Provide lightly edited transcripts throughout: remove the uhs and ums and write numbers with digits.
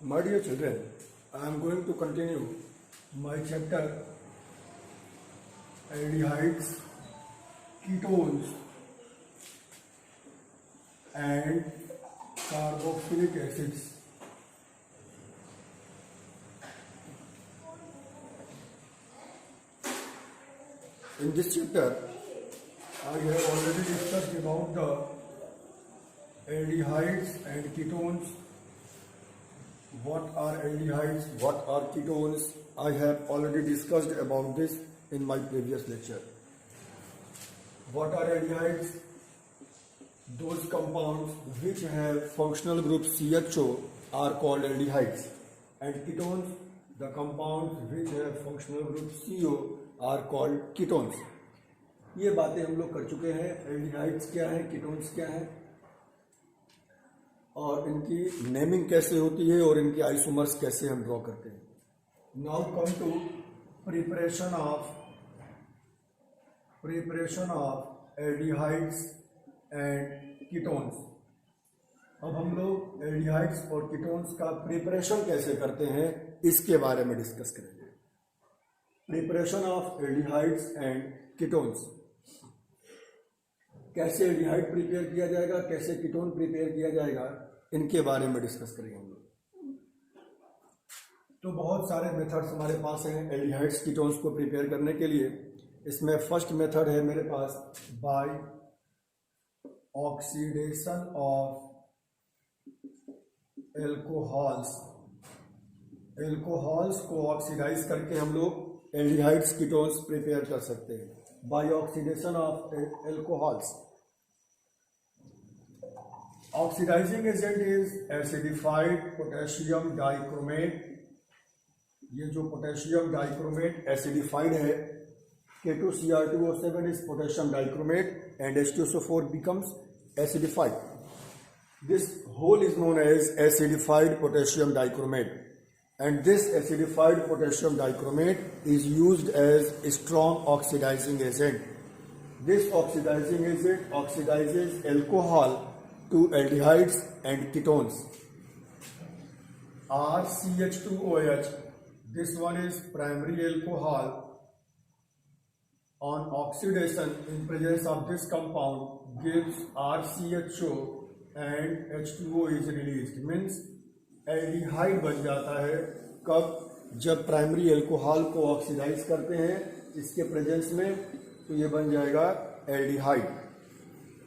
My dear children, I am going to continue my chapter aldehydes, ketones and carboxylic acids. In this chapter, I have already discussed about the aldehydes and ketones. What are aldehydes? What are ketones? I have already discussed about this in my previous lecture. What are aldehydes? Those compounds which have functional group CHO are called aldehydes, and ketones, the compounds which have functional group CO are called ketones. ये बातें हम लोग कर चुके हैं. Aldehydes क्या है, ketones क्या है और इनकी नेमिंग कैसे होती है और इनकी आइसोमर्स कैसे हम ड्रॉ करते हैं. Now come to preparation of aldehydes and ketones. अब हम लोग एल्डिहाइड्स और कीटोन्स का प्रिपरेशन कैसे करते हैं इसके बारे में डिस्कस करेंगे. Preparation of aldehydes and ketones. कैसे एल्डिहाइड प्रिपेयर किया जाएगा, कैसे कीटोन प्रिपेयर किया जाएगा, इनके बारे में डिस्कस करेंगे हम लोग. तो बहुत सारे मेथड्स हमारे पास हैं एल्डिहाइड्स कीटोन्स को प्रिपेयर करने के लिए. इसमें फर्स्ट मेथड है मेरे पास बाय ऑक्सीडेशन ऑफ एल्कोहल्स को ऑक्सीडाइज करके हम लोग एल्डिहाइड्स कीटोन्स प्रिपेयर कर सकते हैं. By oxidation of alcohols. Oxidising agent is acidified potassium dichromate. ये जो पोटेशियम डाइक्रोमेट एसिडिफाइड है, K2Cr2O7 is potassium dichromate and H2SO4 becomes acidified. This whole is known as acidified potassium dichromate, and this acidified potassium dichromate is used as a strong oxidizing agent. This oxidizing agent oxidizes alcohol to aldehydes and ketones. RCH2OH, this one is primary alcohol. On oxidation in presence of this compound gives RCHO and H2O is released. Means aldehyde बन जाता है कब, जब primary alcohol को oxidise करते हैं इसके presence में, तो ये बन जाएगा एल्डिहाइड.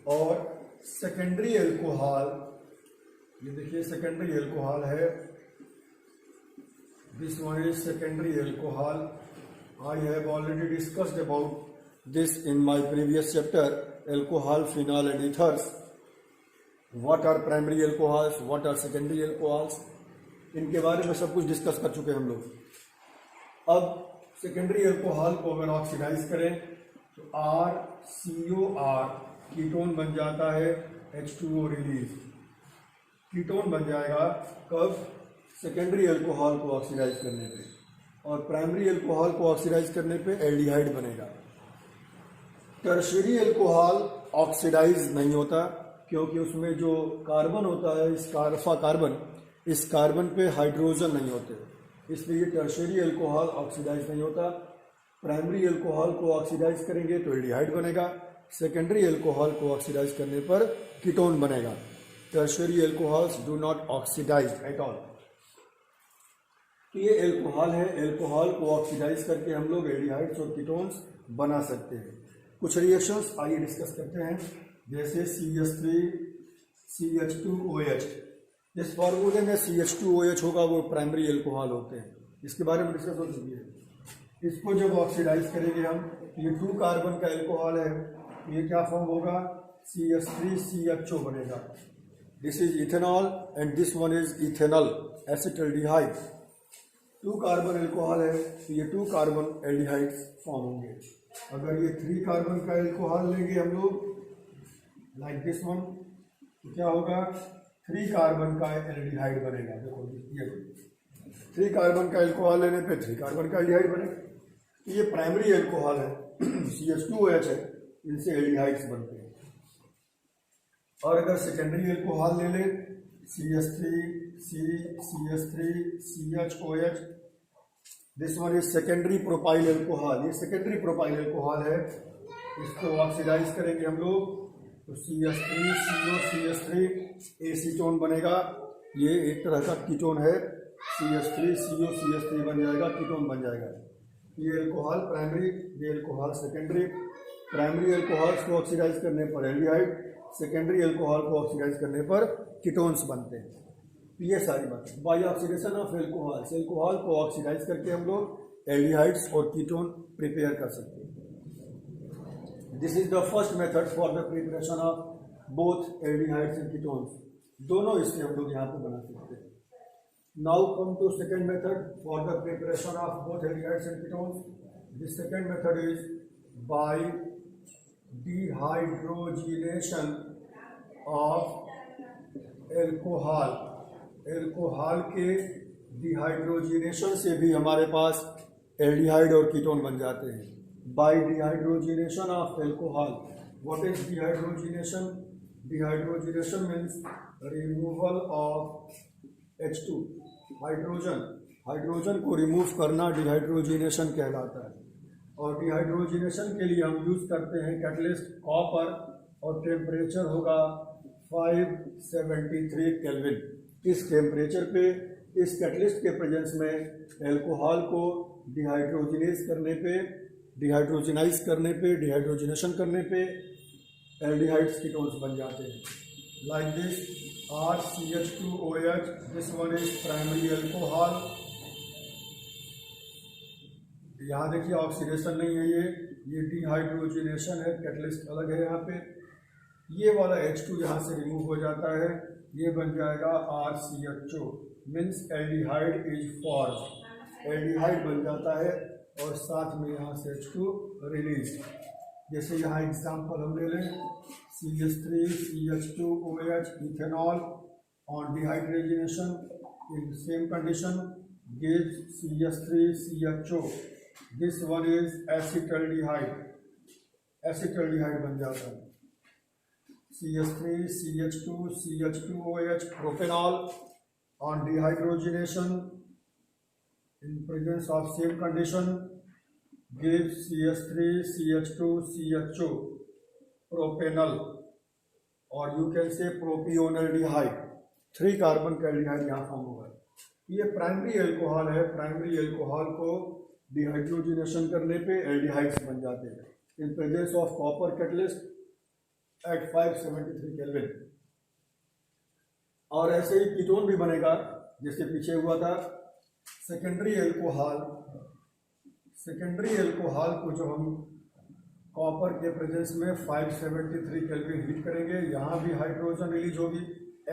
और सेकेंडरी एल्कोहल, ये देखिए सेकेंडरी एल्कोहल है, this one is secondary alcohol. I have already discussed about this in my previous chapter, alcohol, phenol and ethers. What are primary alcohols, what are secondary alcohols, इनके बारे में सब कुछ discuss कर चुके हैं हम लोग. अब सेकेंडरी एल्कोहल को अगर ऑक्सीडाइज करें तो RCOR कीटोन बन जाता है, H2O रिलीज. कीटोन बन जाएगा कब, सेकेंडरी एल्कोहल को ऑक्सीडाइज करने पे, और प्राइमरी एल्कोहल को ऑक्सीडाइज करने पे एल्डिहाइड बनेगा. टर्शियरी एल्कोहल ऑक्सीडाइज नहीं होता क्योंकि उसमें जो कार्बन होता है, इस कार्बन पे हाइड्रोजन नहीं होते, इसलिए टर्शियरी एल्कोहल ऑक्सीडाइज नहीं होता. प्राइमरी एल्कोहल को ऑक्सीडाइज करेंगे तो एल्डिहाइड बनेगा, सेकेंडरी एल्कोहल को ऑक्सीडाइज करने पर कीटोन बनेगा. Tertiary alcohols do not oxidise at all. तो ये एल्कोहल है, एल्कोहल को ऑक्सीडाइज करके हम लोग एल्डिहाइड्स और कीटोन्स बना सकते हैं. कुछ रिएक्शंस आइए डिस्कस करते हैं, जैसे CH3CH2OH. जिस फार्मूले में CH2OH होगा वो प्राइमरी एल्कोहल होते हैं, इसके बारे में डिस्कस हो चुकी है. इसको जब ऑक्सीडाइज करेंगे हम, ये 2 कार्बन का एल्कोहल है, ये क्या फॉर्म होगा, CH3CHO बनेगा. This is ethanol and this one is ethanol acetaldehyde. 2 carbon alcohol है तो ये 2 कार्बन एल्डिहाइड्स फॉर्म होंगे. अगर ये 3 कार्बन का एल्कोहल लेंगे हम लोग लाइक दिस वन, तो क्या होगा, 3 कार्बन का एल्डिहाइड बनेगा. देखो ये 3 कार्बन का एल्कोहल लेने पे 3 कार्बन का एल्डिहाइड बनेगा. ये प्राइमरी एल्कोहल है, CH2OH है, इनसे एल्डिहाइड्स बनते हैं. और अगर सेकेंडरी एल्कोहल ले लें CH3 CH3 CHOH. This one is secondary propyl alcohol, ये सेकेंडरी प्रोपाइल एल्कोहल है, इसको ऑक्सीडाइज करेंगे हम लोग तो CH3 CO CH3 एसीटोन बनेगा। ये एक तरह का कीटोन है, CH3 CO CH3 बन जाएगा, कीटोन बन जाएगा। ये एल्कोहल प्राइमरी, ये एल्कोहल सेकेंडरी। प्राइमरी एल्कोहल्स को ऑक्सीडाइज करने पर एल्डिहाइड, सेकेंडरी एल्कोहल को ऑक्सीडाइज करने पर कीटोन्स बनते हैं। ये सारी बात by oxidation of alcohols, alcohol को ऑक्सीडाइज करके हम लोग एल्डिहाइड्स और कीटोन प्रिपेयर कर सकते हैं। This is the first method for the preparation of both aldehydes and ketones. दोनों इससे हम लोग यहाँ पे बना सकते हैं। Now come to second method for the preparation of both aldehydes and ketones. This second method is by dehydrogenation of alcohol. Alcohol के डिहाइड्रोजिनेशन से भी हमारे पास एल्डिहाइड और कीटोन बन जाते हैं। By dehydrogenation of alcohol, what is dehydrogenation? Dehydrogenation means removal of H2, hydrogen. Hydrogen को remove करना डिहाइड्रोजिनेशन कहलाता है। और डिहाइड्रोजिनेशन के लिए हम यूज करते हैं कैटलिस्ट कॉपर, और टेम्परेचर होगा 573 केल्विन। इस टेम्परेचर पे इस कैटलिस्ट के प्रेजेंस में एल्कोहल को डिहाइड्रोजिनेशन करने पे एल्डिहाइड्स कीटोन्स बन जाते हैं। Like this RCH2OH, this one is primary alcohol. यहाँ देखिए ऑक्सीडेशन नहीं है, ये डिहाइड्रोजिनेशन है, कैटलिस्ट अलग है यहाँ पे। ये वाला H2 यहाँ से रिमूव हो जाता है, ये बन जाएगा RCHO, means aldehyde is form. Aldehyde बन जाता है और साथ में यहाँ से H2 रिलीज। जैसे यहाँ एग्जाम्पल हम ले लें, CH3 CH2OH ethanol on dehydrogenation in same condition gives CH3 CHO. This one is acetaldehyde, acetaldehyde बन जाता है। CH3 CH2 CH2OH propanol on dehydrogenation in presence of same condition gives CH3 CH2 CHO propanol, or you can say propionaldehyde। 3 carbon का aldehyde यहाँ form होगा। ये primary alcohol है। Primary alcohol को dehydrogenation करने पे एल्डिहाइड्स बन जाते हैं in presence of copper catalyst at 573 kelvin. और ऐसे ही कीटोन भी बनेगा जिसके पीछे हुआ था। सेकेंडरी एल्कोहल को जब हम कॉपर के प्रेजेंस में 573 केल्विन हीट करेंगे, यहाँ भी हाइड्रोजन रिलीज होगी,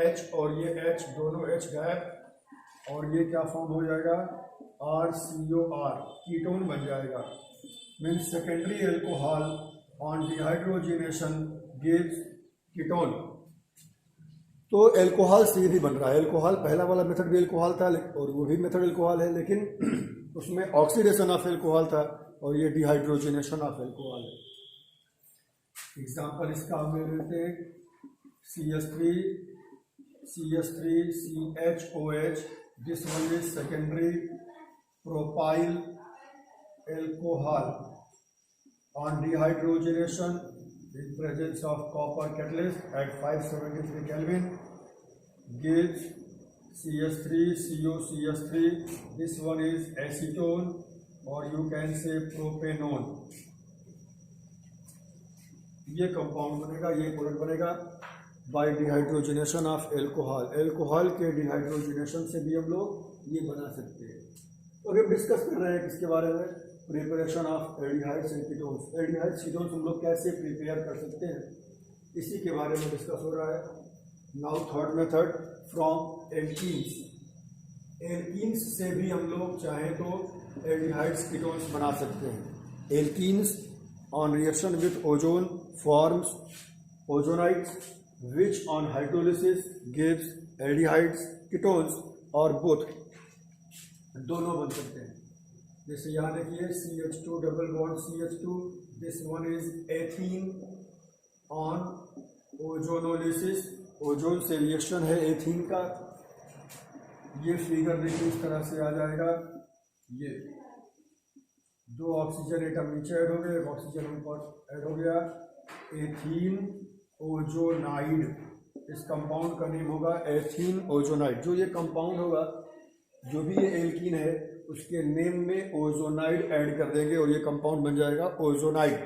H और ये H, दोनों H गायब, और ये क्या फॉर्म हो जाएगा, RCOR, कीटोन बन जाएगा। Means secondary alcohol on dehydrogenation gives ketone. तो एल्कोहल से भी बन रहा है। एल्कोहल पहला वाला मेथड भी एल्कोहल था और वो भी मेथड एल्कोहल है, लेकिन उसमें ऑक्सीडेशन ऑफ एल्कोहल था और ये डिहाइड्रोजिनेशन ऑफ एल्कोहल है। एग्जाम्पल इसका हम ले लेते हैं, CH3 CHOH, this one is secondary propyl alcohol on dehydrogenation in presence of copper catalyst at 573 Kelvin gives CH3 CO CH3. This one is acetone, or you can say propanone. ये compound बनेगा, ये product बनेगा by dehydrogenation of alcohol. Alcohol के dehydrogenation से भी हम लोग ये बना सकते हैं। तो अभी हम डिस्कस कर रहे हैं किसके बारे में, preparation of aldehydes and ketones. Aldehydes ketones हम लोग कैसे प्रिपेयर कर सकते हैं, इसी के बारे में डिस्कस हो रहा है। Now third method from alkenes. Alkenes से भी हम लोग चाहें तो एल्डिहाइड्स कीटोन्स बना सकते हैं। Alkenes on reaction with ozone forms ozonides which on hydrolysis gives aldehydes ketones, और बोथ दोनों बन सकते हैं। जैसे यहाँ देखिए CH2 double bond CH2, this one is ethene on ozonolysis, ozone से रिएक्शन है एथीन का। ये फिगर देखिए इस तरह से आ जाएगा। ये 2 ऑक्सीजन एटम नीचे ऐड हो गए, 1 ऑक्सीजन ऊपर ऐड हो गया। एथीन ओजोनाइड, इस कंपाउंड का नेम होगा एथीन ओजोनाइड। जो ये कंपाउंड होगा, जो भी ये एल्कीन है, उसके नेम में ओजोनाइड ऐड कर देंगे और ये कंपाउंड बन जाएगा ozonide.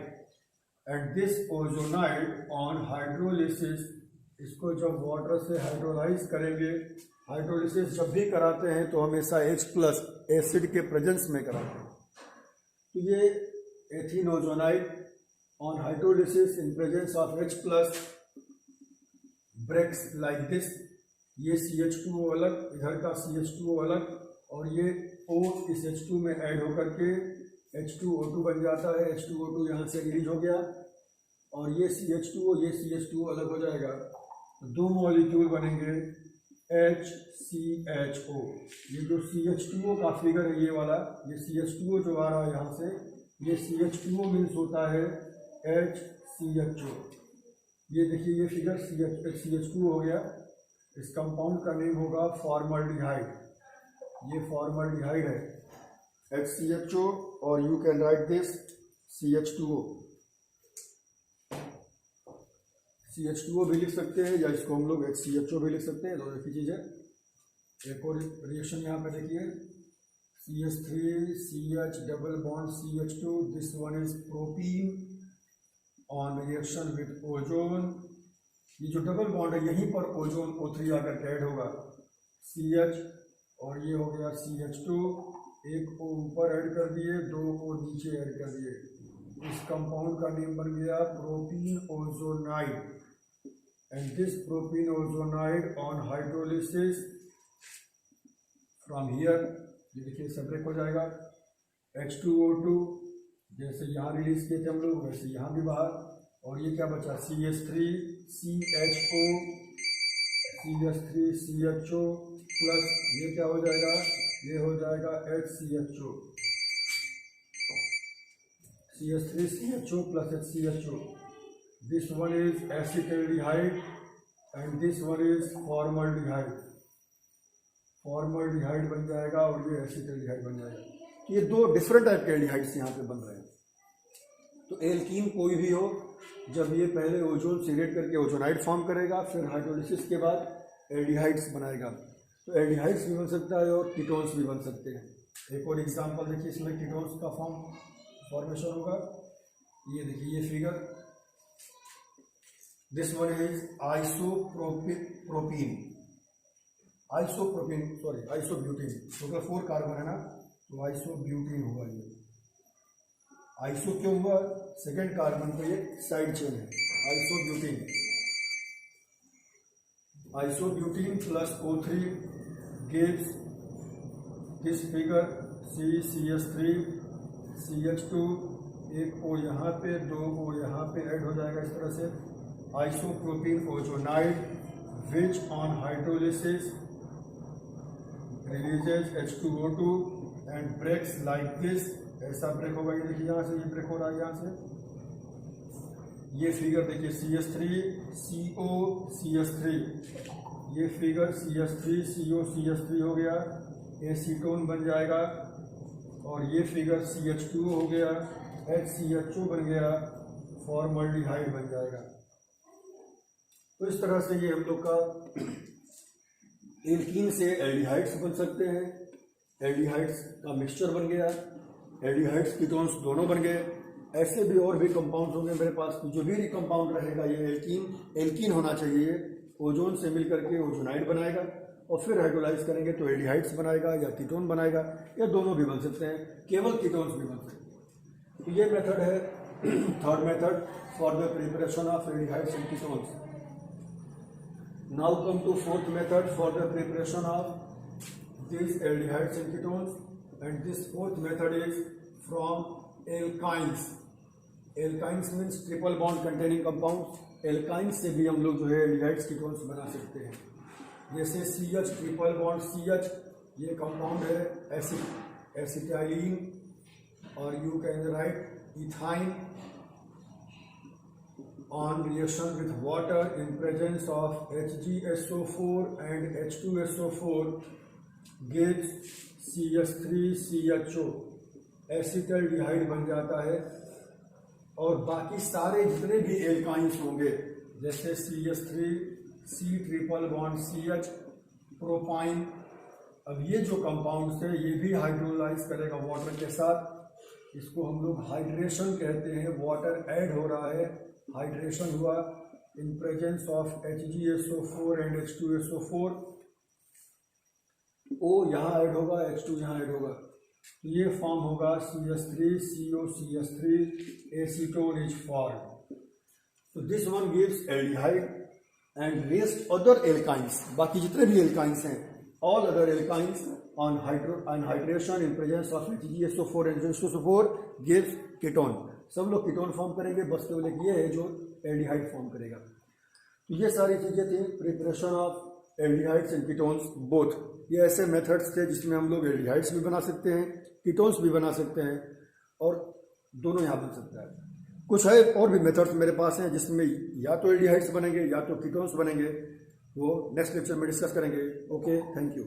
And this ozonide on hydrolysis, इसको जब वाटर से हाइड्रोलाइज करेंगे, हाइड्रोलिसिस जब भी कराते हैं तो हमेशा H+ एसिड के प्रेजेंस में कराते हैं। तो ये ethene ozonide on hydrolysis in presence of H+ breaks like this. ये CH2O अलग, इधर का CH2O अलग, और ये O इस H2 में ऐड होकर के H2O2 बन जाता है। H2O2 यहाँ से रिलीज हो गया और ये CH2O, ये CH2O अलग हो जाएगा। तो 2 मॉलिक्यूल बनेंगे HCHO। ये जो CH2O का फिगर है ये वाला, ये CH2O जो आ रहा है यहाँ से, ये CH2O मीन्स होता है HCHO। ये देखिए ये फिगर CH2 हो गया। इस कंपाउंड का नेम होगा फॉर्मल्डिहाइड। ये फॉर्मल्डिहाइड है HCHO, और you can write this CH2O। CH2O भी लिख सकते हैं या इसको हम लोग HCHO भी लिख सकते हैं, दोनों एक ही चीज़ है। एक और रिएक्शन यहाँ पे देखिए, CH3 CH double bond CH2, this one is propene on reaction with ozone. ये जो डबल बॉन्ड है यहीं पर ओजोन O3 आकर के ऐड होगा, CH, और ये हो गया CH2। एक O ऊपर ऐड कर दिए, 2 O नीचे ऐड कर दिए। इस कंपाउंड का नेम बन गया propene ozonide. And this propene ozonide on hydrolysis from here, ये देखिए सेपरेट हो जाएगा। H2O2 जैसे यहाँ रिलीज किए थे हम लोग, वैसे यहाँ भी बाहर। और ये क्या बचा, CH3 CHO, CH3 CHO plus ये क्या हो जाएगा, ये हो जाएगा HCHO। CH3 CHO plus HCHO। This one is acetaldehyde and this one is formaldehyde. Formaldehyde बन जाएगा और ये एसिटल्डिहाइड बन जाएगा। ये 2 डिफरेंट टाइप के एल्डिहाइड्स यहाँ पे बन रहे हैं। तो एल्कीन कोई भी हो, जब ये पहले ओजोन से रिएक्ट करके ओजोनाइड फॉर्म करेगा, फिर हाइड्रोलिसिस के बाद एल्डिहाइड्स बनाएगा। तो एल्डिहाइड्स भी बन सकता है और कीटोन्स भी बन सकते हैं। एक और एग्जांपल देखिए, इसमें कीटोन्स का फॉर्मेशन होगा। ये देखिए ये figure, this one is isobutene. Total 4 carbon है ना, तो आइसोब्यूटीन होगा। ये आइसो क्यों हुआ, सेकेंड कार्बन पे ये साइड चेन है, isobutene plus O3 gives this figure CH3 CH2, एक O यहाँ पे, 2 O यहाँ पे ऐड हो जाएगा इस तरह से। Isopropene ozonide which on hydrolysis releases H2O2 and breaks like this. ऐसा ब्रेक होगा, ये देखिए यहाँ से ये ब्रेक हो रहा है यहाँ से। ये फिगर देखिए CH3 CO CH3, ये फिगर CH3 CO CH3 हो गया, एसीटोन बन जाएगा। और ये फिगर CH2 हो गया, HCHO बन गया, फॉर्मल्डिहाइड बन जाएगा। तो इस तरह से ये हम लोग का एल्कीन से एल्डिहाइड्स बन सकते हैं। एल्डिहाइड्स का मिक्सचर बन गया, एल्डिहाइड्स कीटोन्स दोनों बन गए। ऐसे भी और भी कंपाउंड होंगे मेरे पास। जो भी कंपाउंड रहेगा ये एल्कीन होना चाहिए। ओजोन से मिलकर के ओजोनाइड बनाएगा और फिर हाइड्रोलाइज करेंगे तो एल्डिहाइड्स बनाएगा या कीटोन बनाएगा, या दोनों भी बन सकते हैं, केवल कीटोन्स भी बन सकते हैं। तो ये मेथड है third method for the preparation of aldehydes and ketones. Now come to fourth method for the preparation of these aldehydes and ketones, and this fourth method is from alkynes. Alkynes means triple bond containing compounds. Alkynes से भी हम लोग जो है aldehydes ketones बना सकते हैं। जैसे CH ट्रिपल बॉन्ड CH, ये कंपाउंड है एसिटाइलिन, और you can write ethyne, on reaction with water in presence of HgSO4 and H2SO4 gives CH3CHO, acetaldehyde बन जाता है। और बाकी सारे जितने भी एल्काइंस होंगे जैसे CH3, C triple bond CH, propyne, अब ये जो कंपाउंड्स है ये भी हाइड्रोलाइज करेगा वाटर के साथ। इसको हम लोग हाइड्रेशन कहते हैं। वाटर ऐड हो रहा है, हाइड्रेशन हुआ इन presence of HgSO4 and H2SO4। O यहाँ ऐड होगा, H2 यहाँ ऐड होगा, तो ये फॉर्म होगा CH3COCH3, एसीटोन इज फॉर्म। तो this one gives aldehyde and rest other alkynes, बाकी जितने भी एल्काइंस हैं, all other alkynes on hydration in presence of HgSO4 and H2SO4 gives ketone। सब लोग कीटोन फॉर्म करेंगे, बस केवल एक ये है जो एल्डिहाइड फॉर्म करेगा। तो ये सारी चीजें थी preparation of aldehydes and ketones both. ये ऐसे मेथड्स थे जिसमें हम लोग एल्डिहाइड्स भी बना सकते हैं, कीटोन्स भी बना सकते हैं, और दोनों यहाँ बन सकता है। कुछ है और भी मेथड्स मेरे पास हैं जिसमें या तो एल्डिहाइड्स बनेंगे या तो कीटोन्स बनेंगे, वो नेक्स्ट लेक्चर में डिस्कस करेंगे। Okay, thank you.